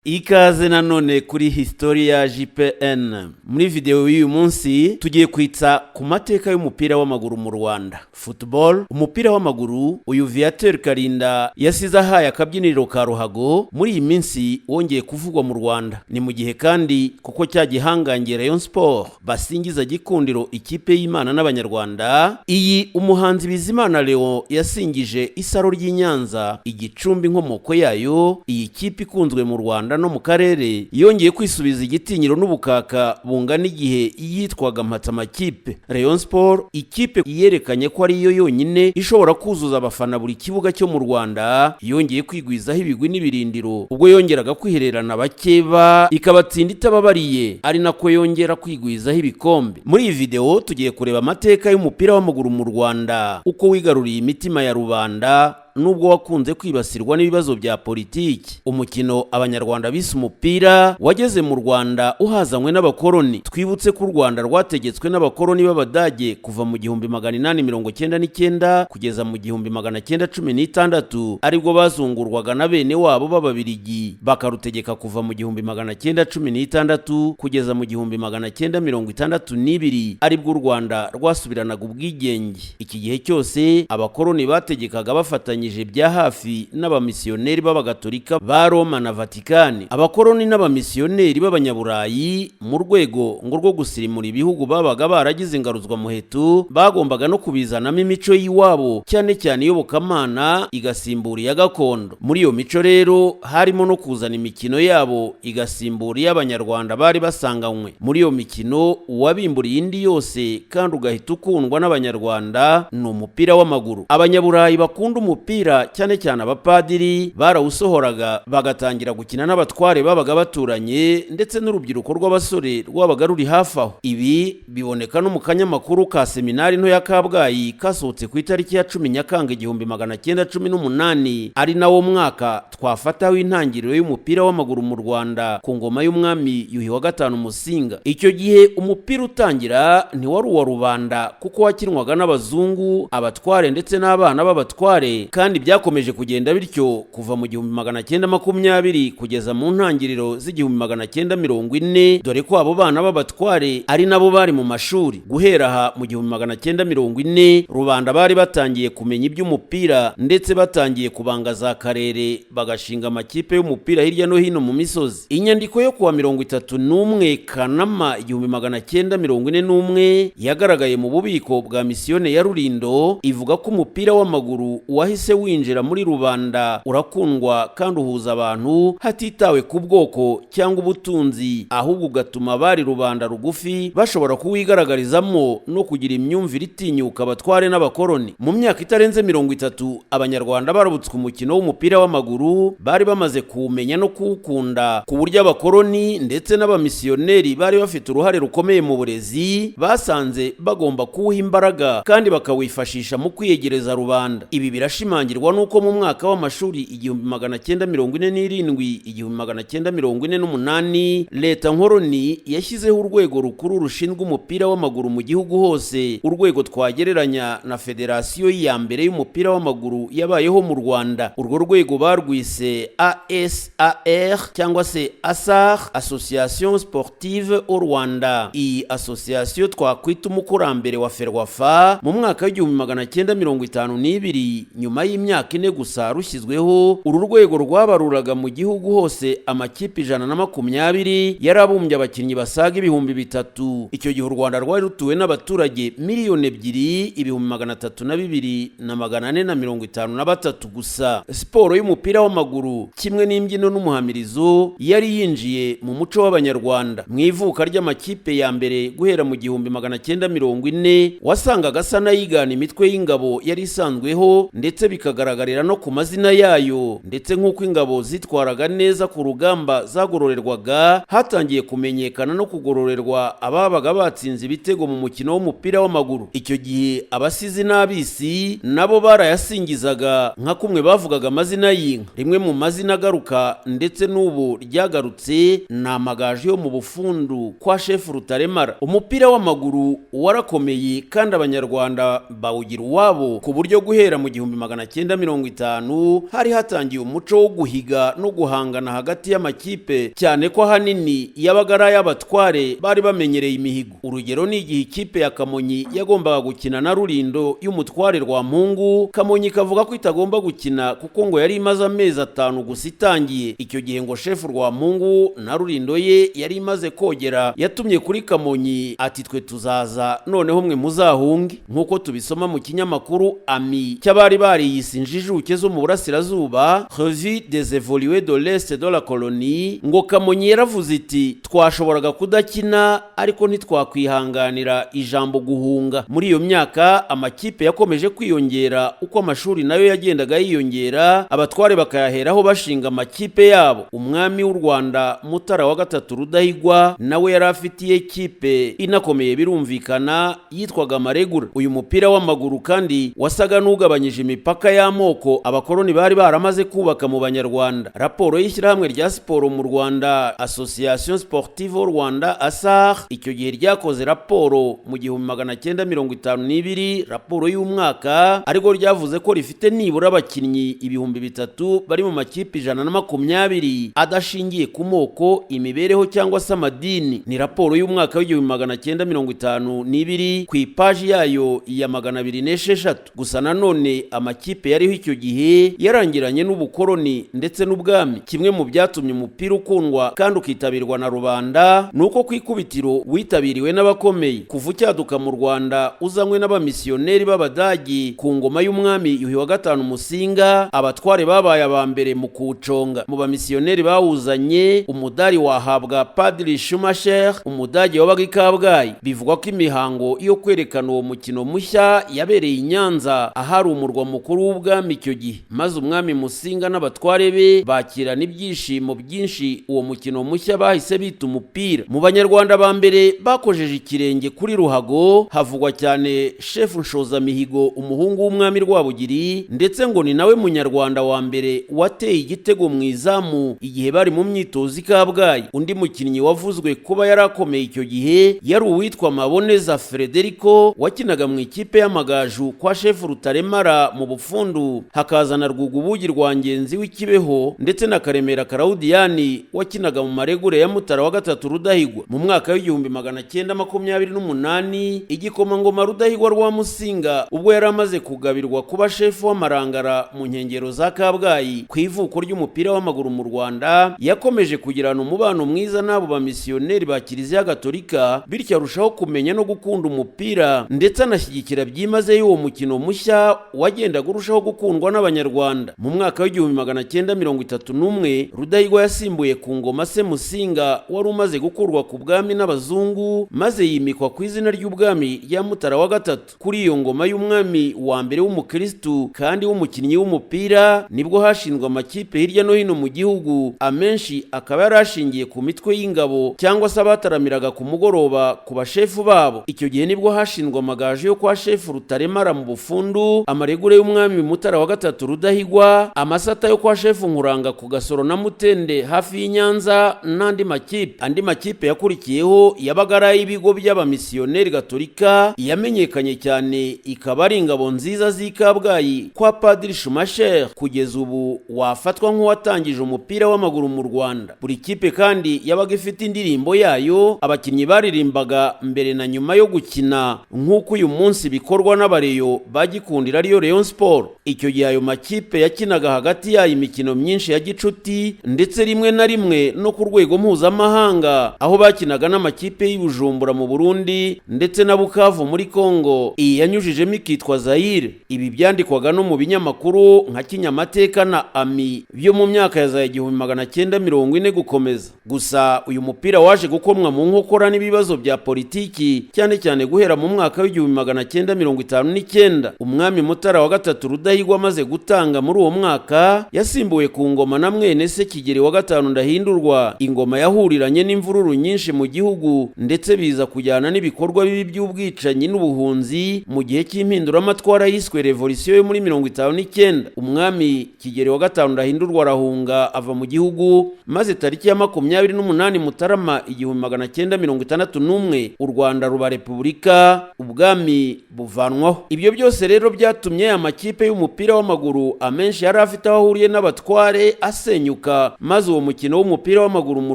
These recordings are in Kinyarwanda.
Ikaze nanone kuri Historia JPN. Muri video y'uyu munsi tugiye kwitsa ku mateka y'umupira w'amaguru mu Rwanda. Football, umupira w'amaguru, uyu Viateur Karinda yasize ahaye akabyiniriro ka ruhago muri iyi minsi wongeye kuvugwa mu Rwanda. Ni mu gihe kandi kuko cya gihangange Rayon Sport basingiza gikundiro ikipe y'Imana n'Abanyarwanda, iyi umuhanzi Bizimana Leon yasingije isaro ry'Inyanza igicumbi nkomoko yayo, iyi kipe ikunzwe mu Rwanda no mu karere yongeye kwisubiza igitinyiro n'ubukaka bungana igihe yitwaga Mpatsamakipe. Rayon Sport ikipe yerekanye ko ari yo yonyine ishobora kuzuza abafana buri kibuga cyo mu Rwanda, yongeye kwigwizaho ibigwi n'ibirindiro ubwo yongeraga kwihererana bakeba ikabatsinda itababariye, ari nako yongera kwigwizaho ibikombe. Muri iyi video tugiye kureba amateka y'umupira w'amaguru mu Rwanda, uko wigaruriye imitima ya rubanda nubwo wakunze kwibasirwa n'ibibazo bya politiki. Umukino Abanyarwanda bise umupira wageze mu Rwanda uhazanywe n'abakoloni. Twibutse ko u Rwanda rwategetswe n'abakoloni b'Abadage kuva mu 1899 kugeza mu 1916, aribwo bazungurwaga na bene wabo b'Ababiligi bakarutegeka kuva mu 1916 kugeza mu 1962, aribwo u Rwanda rwasubiranaga ubwigenge. Iki gihe cyose abakoloni bategekaga bafatanye bya hafi n'abamisiyoneri b'Abagatolika ba Roma na Vatikani. Abakoloni n'abamisiyoneri b'Abanyaburayi mu rwego ngo rwo gusirimura ibihugu babaga baragize ingaruzwa muheto bagombaga no kubizanamo imico y'iwabo, cyane cyane iyobokamana igasimbura iya gakondo. Muri iyo mico rero harimo no kuzana imikino yabo igasimbura iy'Abanyarwanda bari basanganywe. Muri iyo mikino uwabimburiye indi yose kandi ugahita ukundwa n'Abanyarwanda ni umupira w'amaguru. Abanyaburayi bakunda umupira cyane cyane abapadiri barawusohoraga bagatangira gukina n'abatware babaga baturanye ndetse n'urubyiruko rw'abasore rwabaga ruri hafi aho. Ibi biboneka no mu kanyamakuru ka seminari nto ya Kabgayi kasohotse ku itariki ya 10 Nyakanga 1918, ari nawo mwaka twafataho intangiriro y'umupira w'amaguru mu Rwanda ku ngoma y'umwami Yuhi wa gatanu Musinga. Icyo gihe umupira utangira ntiwari uwa rubanda kuko wakinwaga n'abazungu, abatware ndetse n'abana b'abatware, kandi byakomeje kugenda bityo kuva mu 1920 kugeza mu ntangiriro z'1940, dore ko abo bana b'abatware ari nabo bari mu mashuri. Guhera aha mu 1940 rubanda bari batangiye kumenya iby'umupira ndetse batangiye kubanga za karere bagashinga amakipe y'umupira hirya no hino mu misozi. Inyandiko yo kuwa 31 Kanama 1941 yagaragaye mu bubiko bwa misiyone ya Rulindo ivuga ko umupira w'amaguru wahise winjira muri rubanda, urakundwa kandi uhuza abantu hatitawe ku bwoko cyangwa ubutunzi, ahubwo ugatuma bari rubanda rugufi bashobora kuwigaragarizamo no kugira imyumvire itinyuka abatware n'abakoloni. Mu myaka itarenze 30 Abanyarwanda barabutswe umukino w'umupira w'amaguru, bari bamaze kuwumenya no kuwukunda ku buryo abakoloni ndetse n'abamisiyoneri bari bafite uruhare rukomeye mu burezi basanze bagomba kuwuha imbaraga kandi bakawifashisha mu kwiyegereza rubanda. Ibi birashimangirwa nuko mu mwaka w'amashuri 1947-1948 leta nkoroni yashyizeho urwego rukuru rushinzwe umupira w'amaguru mu gihugu hose, urwego twagereranya na federasiyo ya mbere y'umupira w'amaguru yabayeho mu Rwanda. Urwo rwego barwise ASAR cyangwa se ASAR, Association Sportive au Rwanda. Iyi association twakwita umukurambere wa Ferwafa mu mwaka w'1952. Nyuma y'imyaka 4 gusa rushyizweho, uru rwego rwabaruraga mu gihugu hose amakipe 120 yarabumbye abakinnyi basaga 300,000. Icyo gihe u Rwanda rwari rutuwe n'abaturage 2,332,453 gusa. Siporo y'umupira w'amaguru kimwe n'imbyino n'umuhamirizo yari yinjiye mu muco w'Abanyarwanda. Mu ivuka ry'amakipe ya mbere guhera mu 1940 wasangaga asa n'ayigana imitwe y'ingabo yari isanzweho ndetse bikagaragarira no ku mazina yayo, ndetse nk'uko ingabo zitwaraga neza ku rugamba zagororerwaga, hatangiye kumenyekana no kugororerwa ababaga batsinze ibitego mu mukino w'umupira w'amaguru. Icyo gihe abasizi n'abisi nabo barayasingizaga nka kumwe bavugaga amazina y'inka. Rimwe mu mazina agaruka ndetse n'ubu ryagarutse ni amagaju yo mu Bufundu kwa Chef Rutaremara. Umupira w'amaguru warakomeye kandi Abanyarwanda bawugira uwabo ku buryo guhera mu 1900 1950 hari hatangiye umuco wo guhiga no guhangana hagati y'amakipe, cyane ko ahanini yabaga ari ay'abatware bari bamenyereye imihigo. Urugero ni igihe ikipe ya Kamonyi yagombaga gukina na Rulindo y'umutware Rwampungu, Kamonyi kavuga ko itagomba gukina kuko ngo yari imaze amezi 5 gusa itangiye. Icyo gihe ngo chef Rwampungu na Rulindo ye yari imaze kogera, yatumye kuri Kamonyi ati twe tuzaza noneho mwe muzahunge. Nkuko tubisoma mu kinyamakuru Ami cy'abari bariyise injijuke zo mu burasirazuba, Revue des évolués de l'Est de la Colonie, ngo Kamonyi yaravuze iti twashoboraga kudakina ariko ntitwakwihanganira ijambo guhunga. Muri iyo myaka amakipe yakomeje kwiyongera uko amashuri nayo yagendaga yiyongera, abatware bakayaheraho bashinga amakipe yabo. Umwami w'u Rwanda Mutara wa gatatu Rudahigwa nawe yari afitiye ikipe inakomeye birumvikana yitwaga Maregura. Uyu mupira w'amaguru kandi wasaga n'ugabanyije imipaka y'amoko abakoloni bari baramaze kubaka mu Banyarwanda. Raporo y'ishyirahamwe rya siporo mu Rwanda, Association Sportive au Rwanda ASAR, icyo gihe ryakoze raporo mu 1952, raporo y'umwaka, ariko ryavuze ko rifite nibura abakinnyi 3,000 bari mu makipe 120 adashingiye ku moko, imibereho cyangwa se amadini. Ni raporo y'umwaka w'1952 ku ipaji yayo ya 206. Gusa nanone amakipe yariho icyo gihe yarangiranye n'ubukoloni ndetse n'ubwami. Kimwe mu byatumye umupira ukundwa kandi ukitabirwa na rubanda nuko kwikubitiro witabiriwe n'abakomeye. Kuva cyaduka mu Rwanda uzanywe n'abamisiyoneri b'Abadagi ku ngoma y'umwami Yuhi wa gatanu Musinga, abatware babaye aba mbere mu kuwuconga. Mu bamisiyoneri bawuzanye umudari wahabwa Padiri Schumacher, umudage wabaga i Kabgayi. Bivugwa ko imihango yo kwerekana uwo mukino mushya yabereye i Nyanza, ahari umurwa mukuru w'ubwami icyo gihe. Maze umwami Musinga n'abatware be bakirana ibyishimo byinshi uwo mukino mushya bahise bita umupira. Mu Banyarwanda ba mbere bakojeje ikirenge kuri ruhago havugwa cyane Chef Nshozamihigo, umuhungu w'umwami Rwabugiri, ndetse ngo ni nawe munyarwanda wa mbere wateye igitego mu izamu igihe bari mu myitozo i Kabgayi. Undi mukinnyi wavuzwe kuba yarakomeye icyo gihe yari uwitwa Maboneza Frederico, wakinaga mu ikipe y'Amagaju kwa Chef Rutaremara mu Bufundu. Hakazana Rwugubugi Rwangenzi w'Ikibeho ndetse na Karemera Claudiyani wakinaga mu Maregure ya Mutara wa gatatu Rudahigwa. Mu mwaka w'1928 igikomangoma Rudahigwa rwa Musinga ubwo yari amaze kugabirwa kuba chef w'amarangara mu nkengero za Kabgayi ku ivuko ry'umupira w'amaguru mu Rwanda, yakomeje kugirana umubano mwiza n'abo bamisiyoneri ba Kiliziya Gatolika, bityo arushaho kumenya no gukunda umupira ndetse anashyigikira byimazeyo uwo mukino mushya wagendaga urushaho gukundwa n'Abanyarwanda. Mu mwaka w'1931 Rudahigwa yasimbuye ku ngoma se Musinga wari umaze gukurwa ku bwami n'abazungu, maze yimikwa ku izina ry'ubwami rya Mutara wa gatatu. Kuri iyo ngoma y'umwami wa mbere w'umukristu kandi w'umukinnyi w'umupira nibwo hashinzwe amakipe hirya no hino mu gihugu, amenshi akaba yarashingiye ku mitwe y'ingabo cyangwa se abataramiraga ku mugoroba ku bashefu babo. Icyo gihe nibwo hashinzwe amagaju yo kwa Chef Rutaremara mu Bufundu, Amaregure y'umwami Mutara wa gatatu Rudahigwa, amasata yo kwa Chef Nkuranga ku Gasoro na Mutende hafi y'Inyanza n'andi makipe. Andi makipe yakurikiyeho yabaga ari ibigo by'abamisiyoneri Gatolika, yamenyekanye cyane ikaba ari Ingabo Nziza z'i Kabgayi kwa Padiri Schumacher, kugeza ubu wafatwa nk'uwatangije umupira w'amaguru mu Rwanda. Buri kipe kandi yabaga ifite indirimbo yayo abakinnyi baririmbaga mbere na nyuma yo gukina, nk'uko uyu munsi bikorwa n'abareyo bagikundira ariyo Rayon Sport. Icyo gihe ayo makipe yakinaga hagati yayo imikino myinshi ya gicuti ndetse rimwe na rimwe no ku rwego mpuzamahanga, aho bakinaga n'amakipe y'i Bujumbura mu Burundi ndetse na Bukavu muri Kongo. Iyi yanyujijemo ikitwa Zaire. Ibi byandikwaga no mu binyamakuru nka Kinyamateka na Ami byo mu myaka ya za 1940 gukomeza. Gusa uyu mupira waje gukomwa mu nkokora n'ibibazo bya politiki, cyane cyane guhera mu mwaka w'1959. Umwami Mutara wa gatatu Rudahigwa amaze gutanga muri uwo mwaka, yasimbuwe ku ngoma na mwene se Kigeli wa gatanu Ndahindurwa. Ingoma yahuriranye n'imvururu nyinshi mu gihugu ndetse biza kujyana n'ibikorwa bibi by'ubwicanyi n'ubuhunzi mu gihe cy'impinduramatwara yiswe revolution yo muri 1959. Umwami Kigeli wa gatanu Ndahindurwa arahunga ava mu gihugu, maze tariki ya 28 Mutarama 1961 u Rwanda ruba repubulika, ubwami buvanwaho. Ibyo byose rero byatumye amakipe amakipe y'umupira w'amaguru amenshi yari afite aho ahuriye n'abatware asenyuka, maze uwo mukino w'umupira w'amaguru mu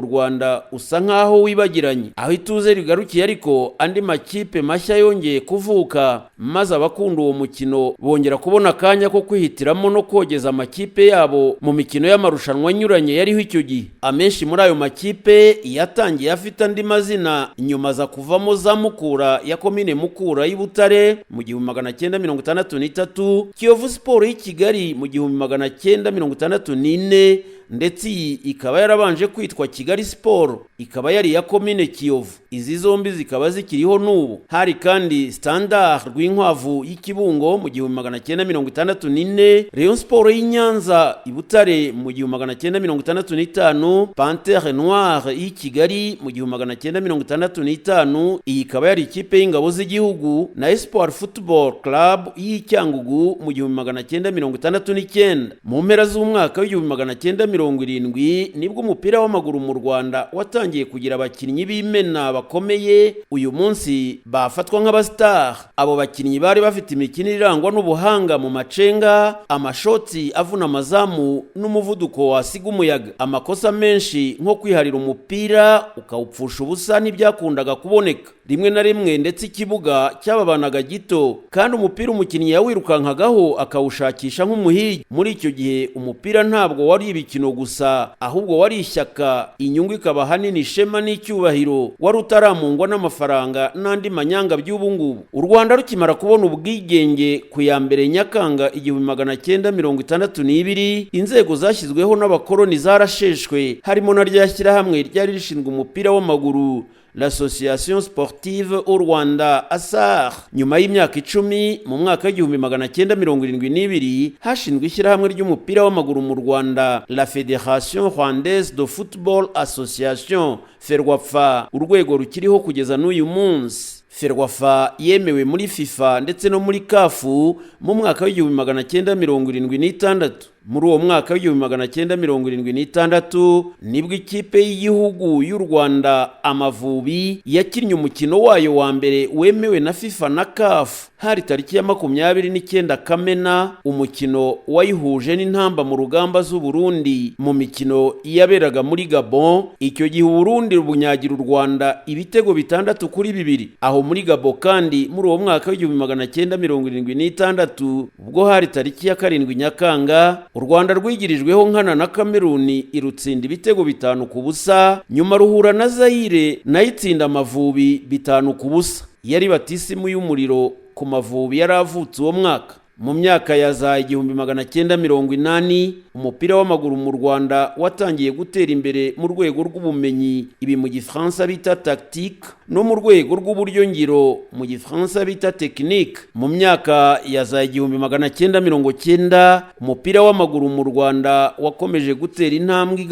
Rwanda usa nk'aho wibagiranye. Aho ituze rigarukiye ariko andi makipe mashya yongeye kuvuka, maze abakunda uwo mukino bongera kubona akanya ko kwihitiramo no kogeza amakipe yabo mu mikino y'amarushanwa anyuranye yariho icyo gihe. Amenshi muri ayo makipe yatangiye afite andi mazina nyuma za kuvamo za Mukura ya komine Mukura y'Ibutare mu 1963, Kiyovu Sport y'i Kigali mu 1964, ndetse iyi ikaba yarabanje kwitwa Kigali Sport, ikaba yari ya komine Kiyovu. Izi zombi zikaba zikiriho n'ubu. Hari kandi Standard Rwinkwavu y'Ikibungo mu 1964, Rayon Sport y'Inyanza Ibutare mu 1965, Panthère Noire y'i Kigali mu 1965, iyi ikaba yari ikipe y'ingabo z'igihugu, na Espoir Football Club y'Icyangugu mu 1969. Mu mpera z'umwaka w'1970 nibwo umupira w'amaguru mu Rwanda watangiye kugira abakinnyi b'imena bakomeye uyu munsi bafatwa nk'abastar. Abo bakinnyi bari bafite imikino irangwa n'ubuhanga mu macenga, amashoti avuna amazamu n'umuvuduko wasiga umuyaga. Amakosa menshi nko kwiharira umupira ukawupfusha ubusa ntibyakundaga kuboneka. Rimwe na rimwe ndetse ikibuga cyababanaga gito, kandi umupira umukinnyi yawirukankagaho akawushakisha nk'umuhigi. Muri icyo gihe umupira ntabwo wari ibikino gusa, ahubwo wari ishyaka, inyungu ikaba hanini ishema n'icyubahiro, wari utaramungwa n'amafaranga n'andi manyanga by'ubu ngubu. U Rwanda rukimara kubona ubwigenge ku ya mbere Nyakanga 1962, inzego zashyizweho n'abakoloni zarasheshwe, harimo na rya shyirahamwe ryari rishinzwe umupira w'amaguru, l'Association Sportive au Rwanda ASAR. Nyuma y'imyaka 10 mu mwaka w'1972 hashinzwe ishyirahamwe ry'umupira w'amaguru mu Rwanda, la Fédération Rwandaise de Football Association Ferwafa, urwego rukiriho kugeza n'uyu munsi. Ferwafa yemewe muri FIFA ndetse no muri CAF mu mwaka w'1976. Muri uwo mwaka w'1976 nibwo ikipe y'igihugu y'u Rwanda Amavubi yakinnye umukino wayo wa mbere wemewe na FIFA na CAF. Hari tariki ya 29 Kamena, umukino wayihuje n'intamba mu rugamba z'u Burundi mu mikino yaberaga muri Gabon. Icyo gihe Burundi rubunyagira u Rwanda ibitego 6-2. Aho muri Gabon kandi muri uwo mwaka w'1976 ubwo hari tariki ya 7 Nyakanga, u Rwanda rwigirijweho nkana na Kameruni irutsinda ibitego 5-0. Nyuma ruhura na Zaire nayo itsinda Amavubi 5-0. Yari batisimu y'umuriro ku Mavubi yaravutse uwo mwaka. Mu myaka ya za 1980 umupira w'amaguru mu Rwanda watangiye gutera imbere mu rwego rw'ubumenyi, ibi mu Gifaransa bita tactique, no mu rwego rw'uburyo ngiro mu Gifaransa bita technique. Mu myaka ya za 1990 umupira w'amaguru mu Rwanda wakomeje gutera intambwe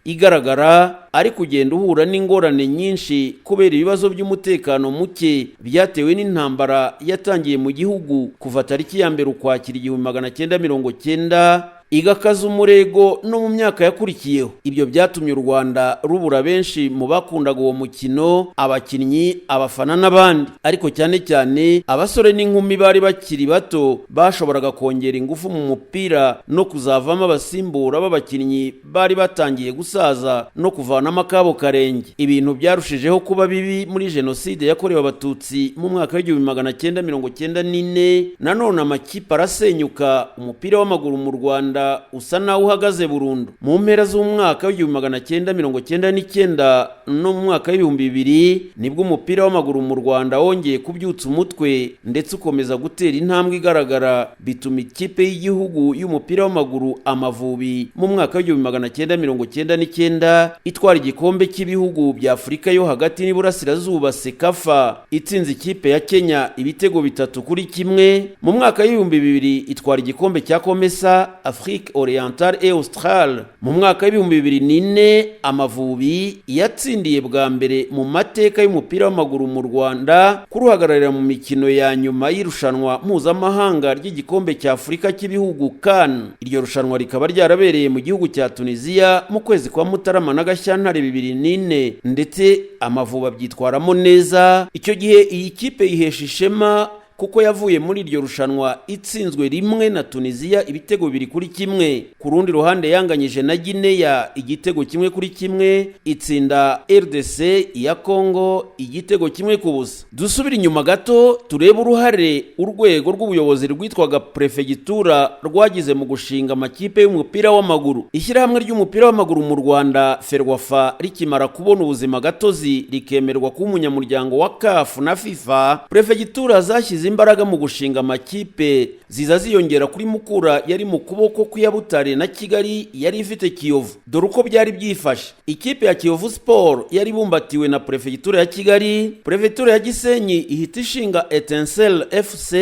igaragara, ari kugenda uhura n'ingorane nyinshi kubera ibibazo by'umutekano muke byatewe n'intambara yatangiye mu gihugu kuva tariki ya mbere Ukwakira 1990 igakaza umurego no mu myaka yakurikiyeho. Ibyo byatumye u Rwanda rubura benshi mu bakundaga uwo mukino, abakinnyi, abafana n'abandi, ariko cyane cyane abasore n'inkumi bari bakiri bato bashoboraga kongera ingufu mu mupira no kuzavamo abasimbura b'abakinnyi bari batangiye gusaza no kuvanamo akabo karenge. Ibintu byarushijeho kuba bibi muri jenoside yakorewe Abatutsi mu mwaka w'1994. Nanone amakipe arasenyuka, umupira w'amaguru mu Rwanda usa naho uhagaze burundu. Mu mpera z'umwaka w'1999 no mu mwaka w'2000 nibwo umupira w'amaguru mu Rwanda wongeye kubyutsa umutwe ndetse ukomeza gutera intambwe igaragara, bituma ikipe y'igihugu y'umupira w'amaguru Amavubi mu mwaka w'1999 itwara igikombe cy'ibihugu bya Afurika yo hagati n'iburasirazuba Sekafa, itsinze ikipe ya Kenya ibitego 3-1. Mu mwaka w'2000 itwara igikombe cya Komesa Afrique Orientale et Australe. Mu mwaka w'2004 Amavubi yatsindiye bwa mbere mu mateka y'umupira w'amaguru mu Rwanda kuruhagararira mu mikino ya nyuma y'irushanwa mpuzamahanga ry'igikombe cya Afurika cy'ibihugu CAN. Iryo rushanwa rikaba ryarabereye mu gihugu cya Tunisia mu kwezi kwa Mutarama na Gashyantare 2004, ndetse Amavubi abyitwaramo neza. Icyo gihe iyi kipe yihesha ishema kuko yavuye muri iryo rushanwa itsinzwe rimwe na Tunisia ibitego 2-1. Ku rundi ruhande yanganyije na Guinea igitego 1-1, itsinda RDC ya Congo igitego 1-0. Dusubira inyuma gato turebe uruhare urwego rw'ubuyobozi rwitwaga Prefegitura rwagize mu gushinga amakipe y'umupira w'amaguru. Ishyirahamwe ry'umupira w'amaguru mu Rwanda Ferwafa rikimara kubona ubuzima gatozi rikemerwa kuba umunyamuryango wa CAF na FIFA, Prefegitura zashyize imbaraga mu gushinga amakipe ziza ziyongera kuri Mukura yari mu kuboko kw'iya Butare na Kigali yari ifite Kiyovu. Dore uko byari byifashe: ikipe ya Kiyovu Sport yari bumbatiwe na Prefegitura ya Kigali, Prefegitura ya Gisenyi ihita ishinga Etincelle FC,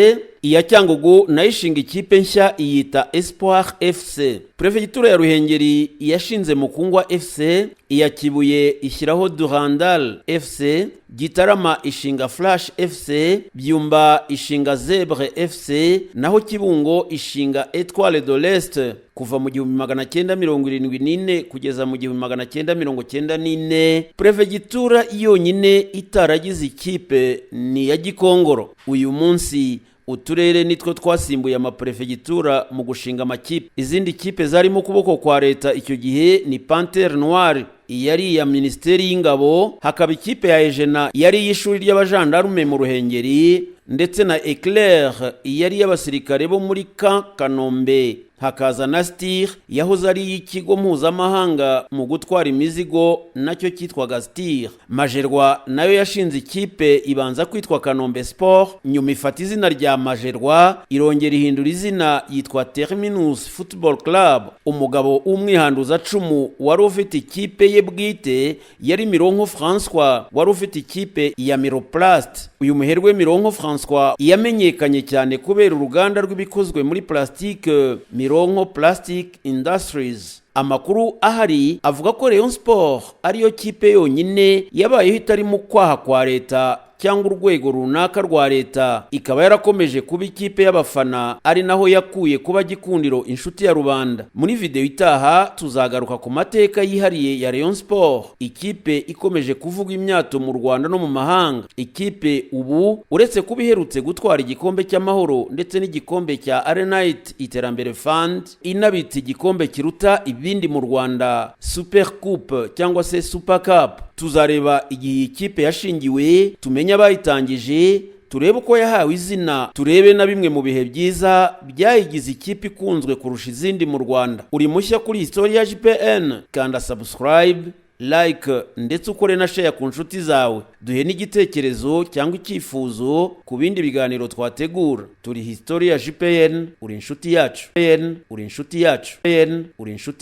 iya Cyangugu nayo ishinga ikipe nshya iyita Espoir FC. Prefegitura ya Ruhengeri yashinze Mukungwa FC, iya Kibuye ishyiraho Durandal FC, Gitarama ishinga Flash FC, Byumba ishinga Zebre FC, naho Kibungo ishinga Etoile de l'Est. Kuva mu 1974 kugeza mu 1994, Prefegitura yonyine itaragize ikipe ni ya Gikongoro. Uyu munsi uturere nitwo twasimbuye amaprefegitura mu gushinga amakipe. Izindi kipe zari mu kuboko kwa leta icyo gihe ni Panthère Noire yari ya Ministeri y'Ingabo, hakaba ikipe ya Ejena yari y'ishuri ry'abajandarume mu Ruhengeri, ndetse na Eclair yari y'abasirikare bo muri Kanombe, hakaza na Stir yahoze ari y'ikigo mpuzamahanga mu gutwara imizigo nacyo cyitwaga Stir. Majerwa nayo yashinze ikipe ibanza kwitwa Kanombe Sport, nyuma ifata izina rya Majerwa irongera ihindura izina yitwa Terminus Football Club. Umugabo w'umwihanduza cumu wari ufite ikipe ye bwite yari Mironko François, wari ufite ikipe ya Miroplast. Uyu muherwe Mironko François yamenyekanye cyane kubera uruganda rw'ibikozwe muri plastike Mironko Plastic Industries. Amakuru ahari avuga ko Rayon Sport ariyo kipe yonyine yabayeho itari mu kwaha kwa leta cyangwa urwego runaka rwa leta, ikaba yarakomeje kuba ikipe y'abafana, ari naho yakuye kuba gikundiro inshuti ya rubanda. Muri video itaha tuzagaruka ku mateka yihariye ya Rayon Sport, ikipe ikomeje kuvuga imyato mu Rwanda no mu mahanga. Ikipe ubu uretse kuba iherutse gutwara igikombe cy'amahoro ndetse n'igikombe cya Arenite Iterambere Fund, inabita igikombe kiruta ibindi mu Rwanda, Super Coupe cyangwa se Super Cup. Tuzareba igihe ikipe yashingiwe, tumenye abayitangije, turebe uko yahawe izina, turebe na bimwe mu bihe byiza byayigize ikipe ikunzwe kurusha izindi mu Rwanda. Uri mushya kuri Historia JPN, kanda subscribe, like ndetse ukore na share ku nshuti zawe. Duhe n'igitekerezo cyangwa icyifuzo ku bindi biganiro twategura. Turi Historia JPN, uri inshuti yacu. uri inshuti yacu. uri inshuti